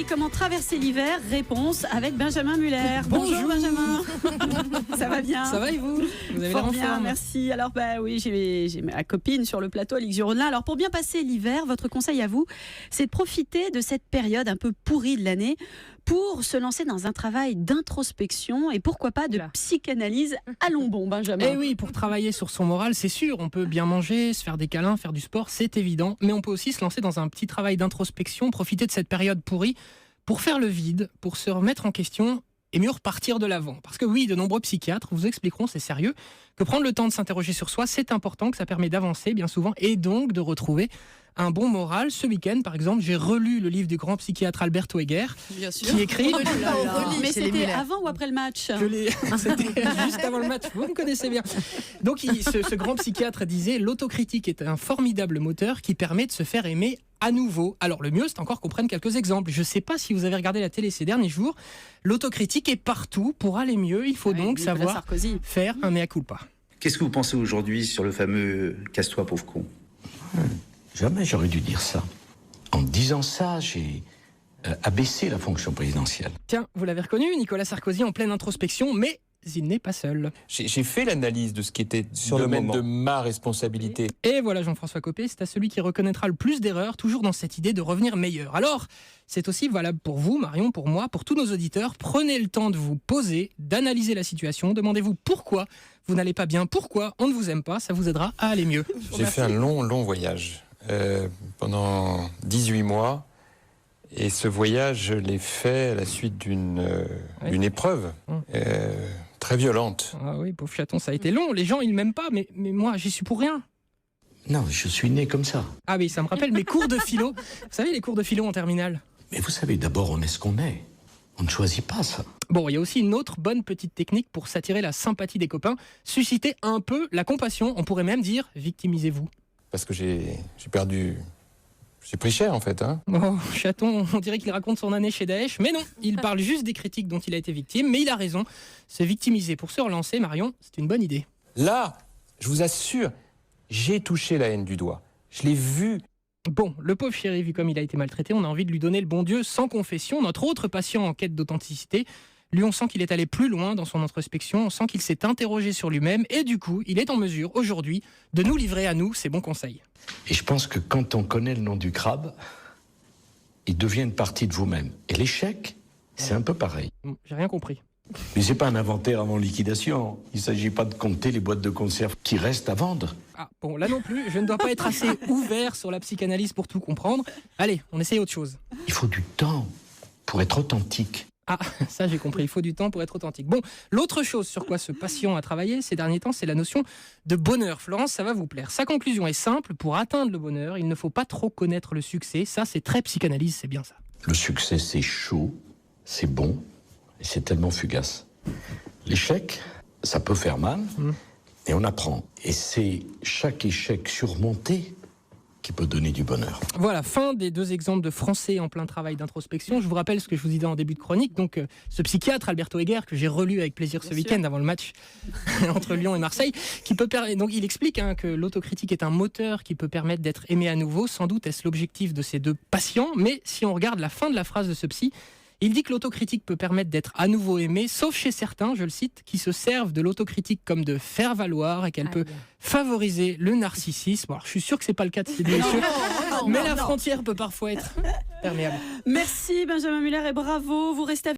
comment traverser l'hiver? Réponse avec Benjamin Muller. Bonjour Benjamin. Ça va bien? Ça va et vous? Vous avez l'air en bien, forme. merci. Alors oui, j'ai ma copine sur le plateau, Alix Duronelin. Alors pour bien passer l'hiver, votre conseil à vous, c'est de profiter de cette période un peu pourrie de l'année pour se lancer dans un travail d'introspection et pourquoi pas de psychanalyse à long bon, Benjamin. Eh oui, pour travailler sur son moral, c'est sûr, on peut bien manger, se faire des câlins, faire du sport, c'est évident, mais on peut aussi se lancer dans un petit travail d'introspection, profiter de cette période pourrie pour faire le vide, pour se remettre en question et mieux repartir de l'avant. Parce que oui, de nombreux psychiatres vous expliqueront, c'est sérieux, que prendre le temps de s'interroger sur soi, c'est important, que ça permet d'avancer bien souvent et donc de retrouver un bon moral. Ce week-end, par exemple, j'ai relu le livre du grand psychiatre Alberto Heger, qui écrit... Mais c'était avant ou après le match? C'était juste avant le match, vous me connaissez bien. Donc ce grand psychiatre disait « L'autocritique est un formidable moteur qui permet de se faire aimer à nouveau ». Alors le mieux, c'est encore qu'on prenne quelques exemples. Je ne sais pas si vous avez regardé la télé ces derniers jours. L'autocritique est partout. Pour aller mieux, il faut donc savoir faire un mea culpa. Qu'est-ce que vous pensez aujourd'hui sur le fameux « casse-toi pauvre con » ? Jamais j'aurais dû dire ça. En disant ça, j'ai abaissé la fonction présidentielle. Tiens, vous l'avez reconnu, Nicolas Sarkozy en pleine introspection, mais il n'est pas seul. J'ai fait l'analyse de ce qui était sur le domaine de ma responsabilité. Et voilà Jean-François Copé, c'est à celui qui reconnaîtra le plus d'erreurs, toujours dans cette idée de revenir meilleur. Alors, c'est aussi valable pour vous, Marion, pour moi, pour tous nos auditeurs. Prenez le temps de vous poser, d'analyser la situation. Demandez-vous pourquoi vous n'allez pas bien, pourquoi on ne vous aime pas. Ça vous aidera à aller mieux. J'ai fait un long voyage pendant 18 mois. Et ce voyage, je l'ai fait à la suite d'une épreuve très violente. Ah oui, pauvre chaton, ça a été long. Les gens, ils ne m'aiment pas, mais moi, j'y suis pour rien. Non, je suis né comme ça. Ah oui, ça me rappelle mes cours de philo. Vous savez, les cours de philo en terminale. Mais vous savez, d'abord, on est ce qu'on est. On ne choisit pas ça. Bon, il y a aussi une autre bonne petite technique pour s'attirer la sympathie des copains. Susciter un peu la compassion. On pourrait même dire, victimisez-vous. Parce que j'ai pris cher en fait. Oh, chaton, on dirait qu'il raconte son année chez Daesh. Mais non, il parle juste des critiques dont il a été victime. Mais il a raison. Se victimiser pour se relancer, Marion, c'est une bonne idée. Là, je vous assure, j'ai touché la haine du doigt. Je l'ai vu. Bon, le pauvre chéri, vu comme il a été maltraité, on a envie de lui donner le bon Dieu sans confession. Notre autre patient en quête d'authenticité, lui, on sent qu'il est allé plus loin dans son introspection, on sent qu'il s'est interrogé sur lui-même et du coup, il est en mesure aujourd'hui de nous livrer à nous ses bons conseils. Et je pense que quand on connaît le nom du crabe, il devient une partie de vous-même. Et l'échec, c'est un peu pareil. J'ai rien compris. Mais c'est pas un inventaire avant liquidation. Il s'agit pas de compter les boîtes de conserve qui restent à vendre. Ah, bon, là non plus, je ne dois pas être assez ouvert sur la psychanalyse pour tout comprendre. Allez, on essaye autre chose. Il faut du temps pour être authentique. Ah, ça j'ai compris, il faut du temps pour être authentique. Bon, l'autre chose sur quoi ce patient a travaillé ces derniers temps, c'est la notion de bonheur. Florence, ça va vous plaire. Sa conclusion est simple, pour atteindre le bonheur, il ne faut pas trop connaître le succès. Ça, c'est très psychanalyse, c'est bien ça. Le succès, c'est chaud, c'est bon, et c'est tellement fugace. L'échec, ça peut faire mal, et on apprend. Et c'est chaque échec surmonté qui peut donner du bonheur. Voilà, fin des deux exemples de Français en plein travail d'introspection. Je vous rappelle ce que je vous disais en début de chronique. Donc, ce psychiatre, Alberto Heger, que j'ai relu avec plaisir ce week-end avant le match entre Lyon et Marseille, donc il explique que l'autocritique est un moteur qui peut permettre d'être aimé à nouveau. Sans doute est-ce l'objectif de ces deux patients, mais si on regarde la fin de la phrase de ce psy, il dit que l'autocritique peut permettre d'être à nouveau aimé, sauf chez certains, je le cite, qui se servent de l'autocritique comme de faire-valoir et qu'elle peut favoriser le narcissisme. Alors, je suis sûr que c'est pas le cas de ces deux messieurs, mais la frontière peut parfois être perméable. Merci Benjamin Muller et bravo, vous restez avec